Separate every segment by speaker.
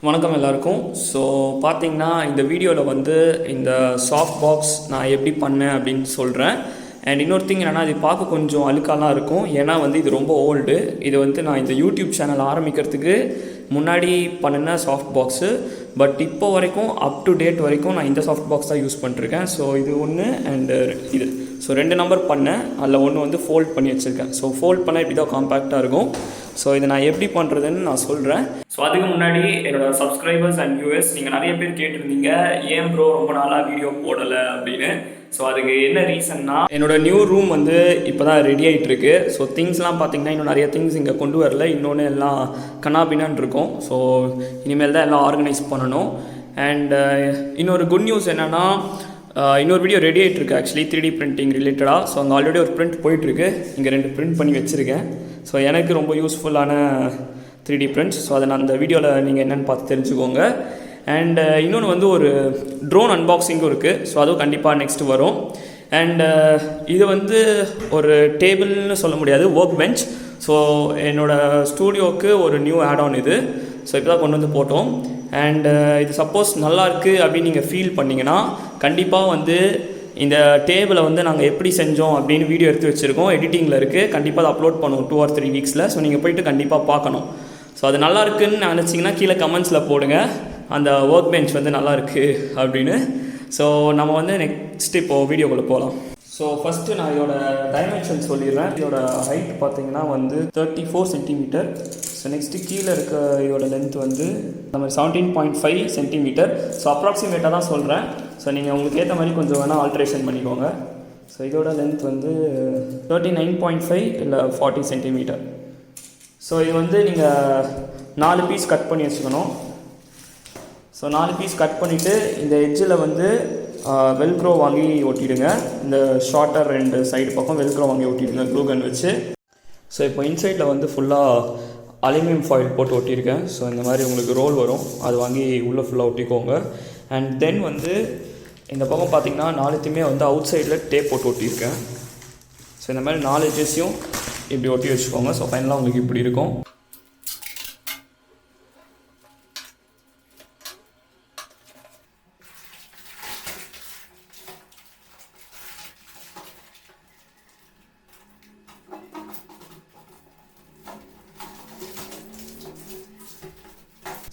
Speaker 1: வணக்கம் எல்லாருக்கும். ஸோ பார்த்தீங்கன்னா இந்த வீடியோவில் வந்து இந்த சாஃப்ட் பாக்ஸ் நான் எப்படி பண்ணேன் அப்படின்னு சொல்கிறேன். அண்ட் இன்னொரு திங் என்னென்னா, இது பார்க்க கொஞ்சம் அழுக்காலாம் இருக்கும். ஏன்னா வந்து இது ரொம்ப ஓல்டு. இது வந்து நான் இந்த யூடியூப் சேனல் ஆரம்பிக்கிறதுக்கு முன்னாடி பண்ணின சாஃப்ட் பாக்ஸு. பட் இப்போ வரைக்கும் அப் டு டேட் வரைக்கும் நான் இந்த சாஃப்ட் பாக்ஸ் தான் யூஸ் பண்ணிருக்கேன். ஸோ இது ஒன்று அண்டு இது. ஸோ 2 நம்பர் பண்ணேன். அதில் ஒன்று வந்து ஃபோல்ட் பண்ணி வச்சுருக்கேன். ஸோ ஃபோல்ட் பண்ணால் இப்படி தான் காம்பேக்டாக இருக்கும். ஸோ இதை நான் எப்படி பண்ணுறதுன்னு நான் சொல்கிறேன். ஸோ அதுக்கு முன்னாடி என்னோடய சப்ஸ்கிரைபர்ஸ் அண்ட் வியூவர்ஸ், நீங்கள் நிறைய பேர் கேட்டிருந்தீங்க, ஏன் ப்ரோ ரொம்ப நாளாக வீடியோ போடலை அப்படின்னு. ஸோ அதுக்கு என்ன ரீசன்னா, என்னோடய நியூ ரூம் வந்து இப்போ தான் ரெடி ஆகிட்டுருக்கு. ஸோ திங்ஸ்லாம் பார்த்திங்கன்னா இன்னும் நிறைய திங்ஸ் இங்கே கொண்டு வரல. இன்னொன்று எல்லாம் கண்ணாபின்னான் இருக்கும். ஸோ இனிமேல் தான் எல்லாம் ஆர்கனைஸ் பண்ணணும். அண்ட் இன்னொரு குட் நியூஸ் என்னென்னா, இன்னொரு வீடியோ ரெடி ஆகிட்டுருக்கு ஆக்சுவலி 3D பிரிண்டிங் ரிலேட்டடாக. ஸோ அங்கே ஆல்ரெடி ஒரு பிரிண்ட் போயிட்டுருக்கு. இங்கே 2 பிரிண்ட் பண்ணி வச்சுருக்கேன். ஸோ எனக்கு ரொம்ப யூஸ்ஃபுல்லான 3D பிரிண்ட்ஸ். ஸோ அதை நான் அந்த வீடியோவில் நீங்கள் என்னென்னு பார்த்து தெரிஞ்சுக்கோங்க. அண்ட் இன்னொன்று வந்து ஒரு ட்ரோன் அன்பாக்சிங்கும் இருக்குது. ஸோ அதுவும் கண்டிப்பாக நெக்ஸ்ட்டு வரும். அண்ட் இது வந்து ஒரு டேபிள்னு சொல்ல முடியாது, ஒர்க் பெஞ்ச். ஸோ என்னோடய ஸ்டூடியோவுக்கு ஒரு நியூ ஆட் ஆன் இது. ஸோ இப்போ தான் கொண்டு வந்து போட்டோம். அண்ட் இது சப்போஸ் நல்லாயிருக்கு அப்படின்னு நீங்கள் ஃபீல் பண்ணிங்கன்னா, கண்டிப்பாக வந்து இந்த டேபிளை வந்து நாங்கள் எப்படி செஞ்சோம் அப்படின்னு வீடியோ எடுத்து வச்சுருக்கோம். எடிட்டிங்கில் இருக்குது. கண்டிப்பாக அதை அப்லோட் பண்ணுவோம் 2 or 3 வீக்ஸில். ஸோ நீங்கள் போய்ட்டு கண்டிப்பாக பார்க்கணும். ஸோ அது நல்லா இருக்குன்னு நினச்சிங்கன்னா கீழே கமெண்ட்ஸில் போடுங்க, அந்த ஒர்க் பெஞ்ச் வந்து நல்லாயிருக்கு அப்படின்னு. ஸோ நம்ம வந்து நெக்ஸ்ட் இப்போது வீடியோக்குள்ளே போகலாம். ஸோ ஃபஸ்ட்டு நான் இதோட டைமென்ஷன் சொல்லிடுறேன். இதோட ஹைட் பார்த்தீங்கன்னா வந்து 34 சென்டிமீட்டர். ஸோ நெக்ஸ்ட்டு கீழே இருக்க இதோட லென்த் வந்து நம்ம 17.5 சென்டிமீட்டர். ஸோ அப்ராக்சிமேட்டாக தான் சொல்கிறேன். ஸோ நீங்கள் உங்களுக்கு ஏற்ற மாதிரி கொஞ்சம் வேணால் ஆல்ட்ரேஷன் பண்ணிக்கோங்க. ஸோ இதோட லென்த் வந்து 39.5 இல்லை 40 சென்டிமீட்டர். ஸோ இது வந்து நீங்கள் 4 பீஸ் கட் பண்ணி வச்சுக்கணும். ஸோ 4 பீஸ் கட் பண்ணிவிட்டு இந்த எட்ஜில் வந்து வெல்க்ரோ வாங்கி ஒட்டிடுங்க. இந்த ஷார்ட்டர் 2 சைடு பக்கம் வெல்க்ரோ வாங்கி ஒட்டிடுங்க க்ளூ கன் வச்சு. ஸோ இப்போ இன்சைடில் வந்து ஃபுல்லாக அலுமினியம் ஃபாயில் போட்டு ஒட்டியிருக்கேன். ஸோ இந்த மாதிரி உங்களுக்கு ரோல் வரும், அது வாங்கி உள்ளே ஃபுல்லாக ஒட்டிக்கோங்க. அண்ட் தென் வந்து இந்த பக்கம் பார்த்திங்கன்னா 4த்தையுமே வந்து அவுட் சைடில் டேப் போட்டு ஒட்டியிருக்கேன். ஸோ இந்த மாதிரி 4 எட்ஜஸையும் இப்படி ஒட்டி வச்சுக்கோங்க. ஸோ ஃபைனலாக உங்களுக்கு இப்படி இருக்கும்.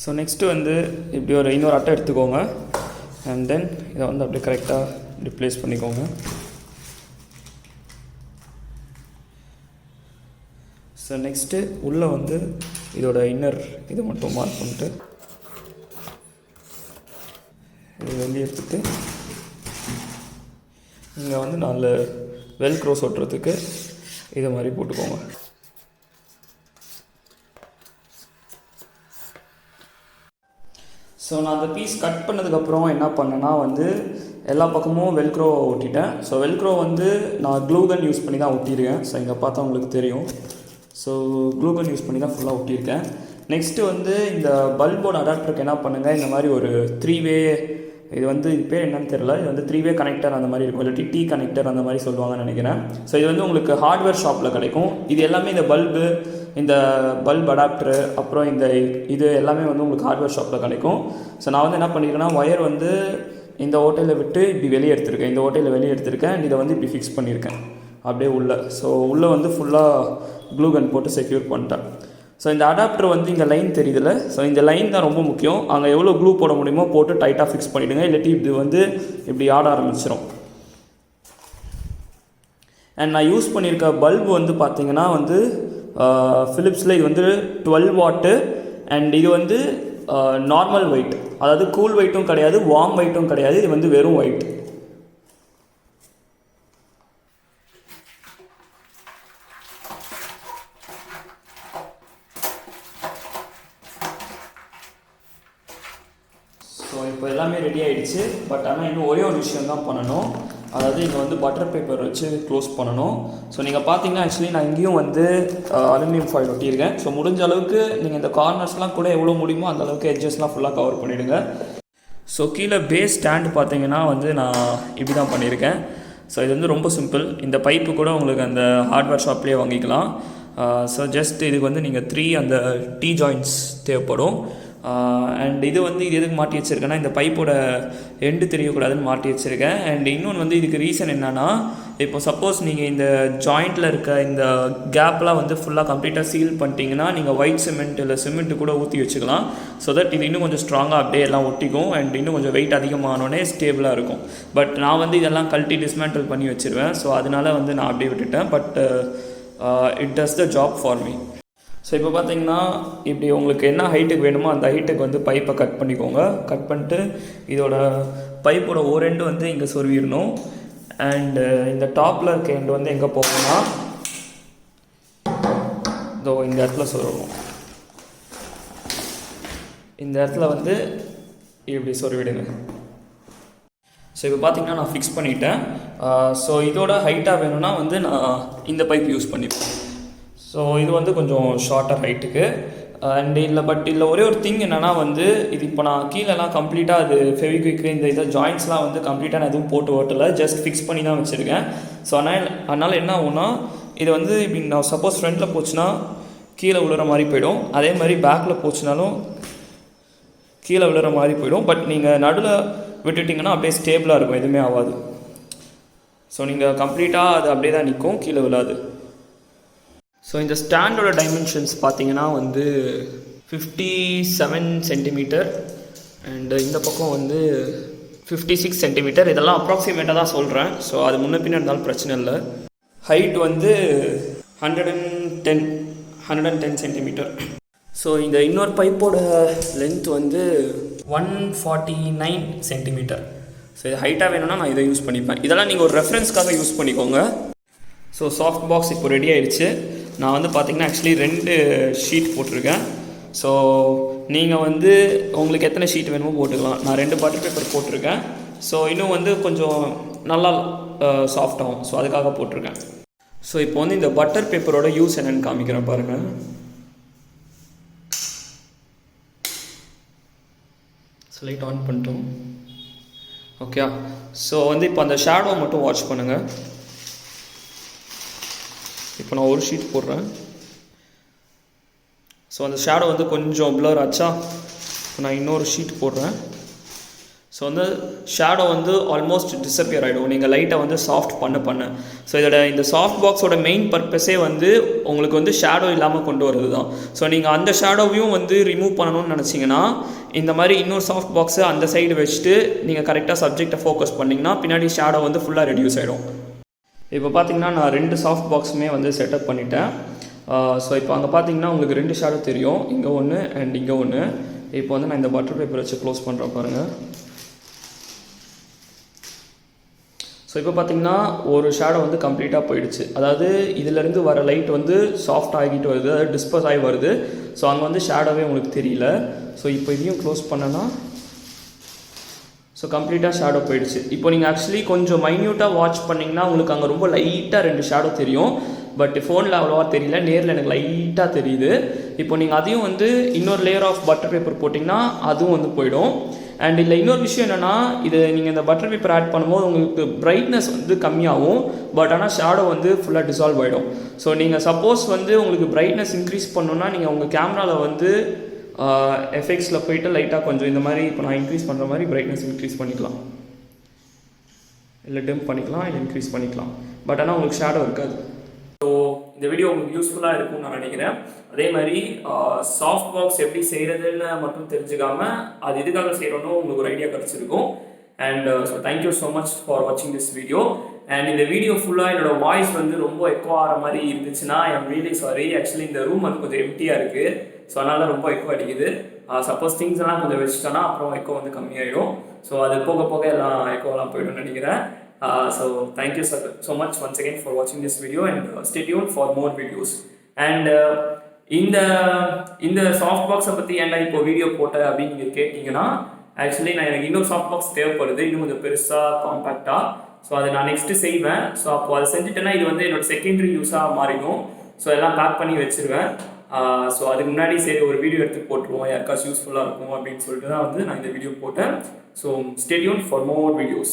Speaker 1: ஸோ நெக்ஸ்ட்டு வந்து இப்படி இன்னொரு அட்டை எடுத்துக்கோங்க. அண்ட் தென் இதை வந்து அப்படியே கரெக்டாக இப்படி ப்ளேஸ் பண்ணிக்கோங்க. ஸோ நெக்ஸ்ட்டு உள்ளே வந்து இதோட இன்னர் இது மட்டும் மார்க் பண்ணிட்டு இது வெளியே எடுத்துட்டு இங்கே வந்து 4 வெல்க்ரோஸ் ஒட்டுறதுக்கு இதை மாதிரி போட்டுக்கோங்க. ஸோ நான் அந்த பீஸ் கட் பண்ணதுக்கப்புறம் என்ன பண்ணேன்னா வந்து எல்லா பக்கமும் வெல்க்ரோ ஒட்டிட்டேன். ஸோ வெல்க்ரோ வந்து நான் க்ளூ கன் யூஸ் பண்ணி தான் ஒட்டியிருக்கேன். ஸோ இங்கே பார்த்தா உங்களுக்கு தெரியும். ஸோ க்ளூ கன் யூஸ் பண்ணி தான் ஃபுல்லாக ஒட்டியிருக்கேன். நெக்ஸ்ட்டு வந்து இந்த பல்போட அடாப்டருக்கு என்ன பண்ணுங்கள், இந்த மாதிரி ஒரு 3-வே, இது வந்து இது பேர் என்னன்னு தெரியல, இது வந்து 3-வே கனெக்டர் அந்த மாதிரி இருக்கும், இல்லாட்டி T கனெக்டர் அந்த மாதிரி சொல்லுவாங்கன்னு நினைக்கிறேன். ஸோ இது வந்து உங்களுக்கு ஹார்ட்வேர் ஷாப்பில் கிடைக்கும். இது எல்லாமே இந்த பல்பு, இந்த பல்ப் அடாப்டரு, அப்புறம் இது எல்லாமே வந்து உங்களுக்கு ஹார்ட்வேர் ஷாப்பில் கிடைக்கும். ஸோ நான் வந்து என்ன பண்ணியிருக்கேன்னா, ஒயர் வந்து இந்த ஓட்டையில் விட்டு இப்படி வெளியே எடுத்திருக்கேன். இந்த ஓட்டையில் வெளியே எடுத்திருக்கேன். இதை வந்து இப்படி ஃபிக்ஸ் பண்ணியிருக்கேன் அப்படியே உள்ளே. ஸோ உள்ளே வந்து ஃபுல்லாக க்ளூ கன் போட்டு செக்யூர் பண்ணிட்டேன். ஸோ இந்த அடாப்டர் வந்து இங்கே லைன் தெரியுதுல்ல, ஸோ இந்த லைன் தான் ரொம்ப முக்கியம். அங்கே எவ்வளோ க்ளூ போட முடியுமோ போட்டு டைட்டாக ஃபிக்ஸ் பண்ணிவிடுங்க, இல்லாட்டி இது வந்து இப்படி ஆட ஆரம்பிச்சிடும். அண்ட் நான் யூஸ் பண்ணியிருக்க பல்பு வந்து பார்த்திங்கன்னா வந்து ஃபிலிப்ஸில் இது வந்து 12 வாட்டு. அண்ட் இது வந்து நார்மல் ஒயிட், அதாவது கூல் ஒயிட்டும் கிடையாது, வார்ம் ஒயிட்டும் கிடையாது. இது வந்து வெறும் ஒயிட். ஸோ இப்போ எல்லாமே ரெடி ஆகிடுச்சு. பட் ஆனால் இன்னும் ஒரே ஒரு விஷயம் தான் பண்ணணும். அதாவது இங்கே வந்து பட்டர் பேப்பர் வச்சு க்ளோஸ் பண்ணணும். ஸோ நீங்கள் பார்த்தீங்கன்னா ஆக்சுவலி நான் இங்கேயும் வந்து அலுமினியம் ஃபாயில் ஒட்டியிருக்கேன். ஸோ முடிஞ்ச அளவுக்கு நீங்கள் இந்த கார்னர்ஸ்லாம் கூட எவ்வளோ முடியுமோ அந்த அளவுக்கு எட்ஜஸ்லாம் ஃபுல்லாக கவர் பண்ணிவிடுங்க. ஸோ கீழே பேஸ் ஸ்டாண்டு பார்த்தீங்கன்னா வந்து நான் இப்படி தான் பண்ணியிருக்கேன். ஸோ இது வந்து ரொம்ப சிம்பிள். இந்த பைப்பு கூட உங்களுக்கு அந்த ஹார்ட்வேர் ஷாப்லேயே வாங்கிக்கலாம். ஸோ ஜஸ்ட் இதுக்கு வந்து நீங்கள் 3 அந்த T ஜாயின்ட்ஸ் தேவைப்படும். அண்ட் இது வந்து இது எதுக்கு மாட்டி வச்சுருக்கேன்னா இந்த பைப்போட எண்டு தெரியக்கூடாதுன்னு மாட்டி வச்சுருக்கேன். அண்ட் இன்னொன்று வந்து இதுக்கு ரீசன் என்னென்னா, இப்போ சப்போஸ் நீங்கள் இந்த ஜாயிண்ட்டில் இருக்க இந்த கேப்லாம் வந்து ஃபுல்லாக கம்ப்ளீட்டாக சீல் பண்ணிட்டீங்கன்னா நீங்கள் ஒயிட் சிமெண்ட் இல்லை சிமெண்ட்டு கூட ஊற்றி வச்சுக்கலாம். ஸோ தட் இது இன்னும் கொஞ்சம் ஸ்ட்ராங்காக அப்படியே எல்லாம் ஒட்டிக்கும் அண்ட் இன்னும் கொஞ்சம் வெயிட் அதிகமானோடனே ஸ்டேபிளாக இருக்கும். பட் நான் வந்து இதெல்லாம் கழட்டி டிஸ்மேண்டில் பண்ணி வச்சுருவேன். ஸோ அதனால் வந்து நான் அப்படியே விட்டுட்டேன். But it does the job for me. So இப்போ பார்த்தீங்கன்னா இப்படி உங்களுக்கு என்ன ஹைட்டுக்கு வேணுமோ அந்த ஹைட்டுக்கு வந்து பைப்பை கட் பண்ணிக்கோங்க. கட் பண்ணிட்டு இதோட பைப்போட ஒரு எண்டு வந்து இங்கே சொருவிடணும். அண்டு இந்த டாப்பில் இருக்க எண்டு வந்து எங்கே போகணும்னா இதோ இந்த இடத்துல சொருவணும். இந்த இடத்துல வந்து இப்படி சொருவிடுங்க. ஸோ இப்போ பார்த்தீங்கன்னா நான் ஃபிக்ஸ் பண்ணிட்டேன். ஸோ இதோட ஹைட்டாக வேணும்னா வந்து நான் இந்த பைப் யூஸ் பண்ணிப்பேன். ஸோ இது வந்து கொஞ்சம் ஷார்ட்டர் ஹைட்டுக்கு. அண்ட் இல்லை பட் இதில் ஒரே ஒரு திங் என்னென்னா வந்து இது இப்போ நான் கீழெல்லாம் கம்ப்ளீட்டாக அது ஃபெவிக்விக்கு இந்த இதை ஜாயின்ட்ஸ்லாம் வந்து கம்ப்ளீட்டாக நான் எதுவும் போட்டு ஓட்டலை, ஜஸ்ட் ஃபிக்ஸ் பண்ணி தான் வச்சுருக்கேன். ஸோ அதனால் என்ன ஆகும்னா இது வந்து இப்படி நான் சப்போஸ் ஃப்ரண்ட்டில் போச்சுன்னா கீழே விழுற மாதிரி போயிடும், அதே மாதிரி பேக்கில் போச்சுனாலும் கீழே விழுற மாதிரி போயிடும். பட் நீங்கள் நடுவில் விட்டுட்டிங்கன்னா அப்படியே ஸ்டேபிளாக இருக்கும், எதுவுமே ஆகாது. ஸோ நீங்கள் கம்ப்ளீட்டாக அது அப்படியே தான் நிற்கும், கீழே விழாது. ஸோ இந்த ஸ்டாண்டோட டைமென்ஷன்ஸ் பார்த்தீங்கன்னா வந்து 57 சென்டிமீட்டர் அண்டு இந்த பக்கம் வந்து 56 சென்டிமீட்டர். இதெல்லாம் அப்ராக்சிமேட்டாக தான் சொல்கிறேன். ஸோ அது முன்ன பின்ன இருந்தாலும் பிரச்சனை இல்லை. ஹைட் வந்து 110 சென்டிமீட்டர். ஸோ இந்த இன்னொரு பைப்போட லென்த் வந்து 149 சென்டிமீட்டர். ஸோ இது ஹைட்டாக வேணும்னா நான் இதை யூஸ் பண்ணிப்பேன். இதெல்லாம் நீங்கள் ஒரு ரெஃபரன்ஸ்க்காக யூஸ் பண்ணிக்கோங்க. ஸோ சாஃப்ட் பாக்ஸ் இப்போ ரெடி ஆகிடுச்சு. நான் வந்து பார்த்திங்கன்னா ஆக்சுவலி 2 ஷீட் போட்டிருக்கேன். ஸோ நீங்கள் வந்து உங்களுக்கு எத்தனை ஷீட் வேணுமோ போட்டுக்கலாம். நான் 2 பட்டர் பேப்பர் போட்டிருக்கேன். ஸோ இன்னும் வந்து கொஞ்சம் நல்லா சாஃப்ட் ஆகும். ஸோ அதுக்காக போட்டிருக்கேன். ஸோ இப்போ வந்து இந்த பட்டர் பேப்பரோட யூஸ் என்னென்னு காமிக்கிறேன் பாருங்கள். ஸோ லைட் ஆன் பண்ணிட்டோம். ஓகே. ஸோ வந்து இப்போ அந்த ஷேடோ மட்டும் வாட்ச் பண்ணுங்கள். இப்போ நான் ஒரு ஷீட் போடுறேன். ஸோ அந்த ஷேடோ வந்து கொஞ்சம் ப்ளர் ஆச்சா, இப்போ நான் இன்னொரு ஷீட் போடுறேன். ஸோ வந்து ஷேடோ வந்து ஆல்மோஸ்ட் டிஸப்பியர் ஆகிடும் நீங்கள் லைட்டை வந்து சாஃப்ட் பண்ண. ஸோ இந்த சாஃப்ட் பாக்ஸோட மெயின் பர்பஸே வந்து உங்களுக்கு வந்து ஷேடோ இல்லாமல் கொண்டு வரது தான். ஸோ நீங்கள் அந்த ஷேடோவையும் வந்து ரிமூவ் பண்ணணும்னு நினச்சிங்கன்னா இந்த மாதிரி இன்னொரு சாஃப்ட் பாக்ஸை அந்த சைடு வச்சுட்டு நீங்கள் கரெக்டாக சப்ஜெக்டை ஃபோக்கஸ் பண்ணிங்கன்னா பின்னாடி ஷேடோ வந்து ஃபுல்லாக ரெடியூஸ் ஆகிடும். இப்போ பார்த்தீங்கன்னா நான் 2 சாஃப்ட் பாக்ஸுமே வந்து செட்டப் பண்ணிட்டேன். ஸோ இப்போ அங்கே பார்த்தீங்கன்னா உங்களுக்கு 2 ஷேடோ தெரியும், இங்கே ஒன்று அண்ட் இங்கே ஒன்று. இப்போ வந்து நான் இந்த பட்டர் பேப்பர் வச்சு க்ளோஸ் பண்ணுறேன் பாருங்கள். ஸோ இப்போ பார்த்தீங்கன்னா ஒரு ஷேடோ வந்து கம்ப்ளீட்டாக போயிடுச்சு. அதாவது இதிலேருந்து வர லைட் வந்து சாஃப்ட் ஆகிட்டு வருது, அதாவது டிஸ்பர்ஸ் ஆகி வருது. ஸோ அங்கே வந்து ஷேடோவே உங்களுக்கு தெரியல. ஸோ இப்போ இதையும் க்ளோஸ் பண்ணேன்னா ஸோ கம்ப்ளீட்டாக ஷேடோ போயிடுச்சு. இப்போ நீங்கள் ஆக்சுவலி கொஞ்சம் மைன்யூட்டாக வாட்ச் பண்ணிங்கன்னா உங்களுக்கு அங்கே ரொம்ப லைட்டாக 2 ஷேடோ தெரியும். பட் ஃபோனில் அவ்வளோவா தெரியல, நேரில் எனக்கு லைட்டாக தெரியுது. இப்போ நீங்கள் அதையும் வந்து இன்னொரு லேயர் ஆஃப் பட்டர் பேப்பர் போட்டிங்கன்னா அதுவும் வந்து போயிடும். அண்ட் இல்லை இன்னொரு விஷயம் என்னென்னா, இது நீங்கள் இந்த பட்டர் பேப்பர் ஆட் பண்ணும்போது உங்களுக்கு பிரைட்னஸ் வந்து கம்மியாகும். பட் ஆனால் ஷேடோ வந்து ஃபுல்லாக டிசால்வ் ஆகிடும். ஸோ நீங்கள் சப்போஸ் வந்து உங்களுக்கு பிரைட்னஸ் இன்க்ரீஸ் பண்ணணுன்னா நீங்கள் உங்கள் கேமராவில் வந்து எஃபெக்ட்ஸில் போய்ட்டு லைட்டாக கொஞ்சம் இந்த மாதிரி இப்போ நான் இன்க்ரீஸ் பண்ணுற மாதிரி பிரைட்னஸ் இன்க்ரீஸ் பண்ணிக்கலாம், இல்லை டிம் பண்ணிக்கலாம், இல்லை இன்க்ரீஸ் பண்ணிக்கலாம். பட் ஆனால் உங்களுக்கு ஷேடோ இருக்காது. ஸோ இந்த வீடியோ உங்களுக்கு யூஸ்ஃபுல்லாக இருக்கும்னு நான் நினைக்கிறேன். அதே மாதிரி சாஃப்ட் பாக்ஸ் எப்படி செய்கிறதுன்னு மட்டும் தெரிஞ்சுக்காமல் அது எதுக்காக செய்கிறோன்னு உங்களுக்கு ஒரு ஐடியா கிடச்சிருக்கும். And so thank you so much for வாட்சிங் திஸ் வீடியோ. அண்ட் இந்த வீடியோ ஃபுல்லாக என்னோட வாய்ஸ் வந்து ரொம்ப எக்கோ ஆகிற மாதிரி இருந்துச்சுன்னா ஐம் ரியலி சாரி. ஆக்சுவலி இந்த ரூம் வந்து கொஞ்சம் எம்டியாக இருக்குது. ஸோ அதனால் ரொம்ப எக்கோ அடிக்குது. சப்போஸ் திங்ஸ் எல்லாம் கொஞ்சம் வச்சுட்டோன்னா அப்புறம் எக்கோ வந்து கம்மியாயிடும். ஸோ அது போக போக எல்லாம் எக்கோலாம் போய்டும்னு நினைக்கிறேன். So thank you so much once again for watching this video and stay tuned for more videos. And இந்த சாஃப்ட் பாக்ஸை பற்றி ஏன்டா இப்போ வீடியோ போட்ட அப்படின்னு நீங்கள் கேட்டிங்கன்னா, ஆக்சுவலி நான் எனக்கு இன்னொரு சாஃப்ட் பாக்ஸ் தேவைப்படுது, இன்னும் கொஞ்சம் பெருசாக காம்பேக்டாக. ஸோ அதை நான் நெக்ஸ்ட்டு செய்வேன். ஸோ அப்போ அதை செஞ்சுட்டேன்னா இது வந்து என்னோட செகண்டரி யூஸாக மாறிடும். ஸோ எல்லாம் பேக் பண்ணி வச்சுருவேன். ஸோ அதுக்கு முன்னாடி சரி ஒரு வீடியோ எடுத்து போட்டுருவோம், யாருக்காச்சும் யூஸ்ஃபுல்லாக இருக்கும் அப்படின்னு சொல்லிட்டு தான் வந்து நான் இந்த வீடியோ போட்டேன். So stay tuned for more videos.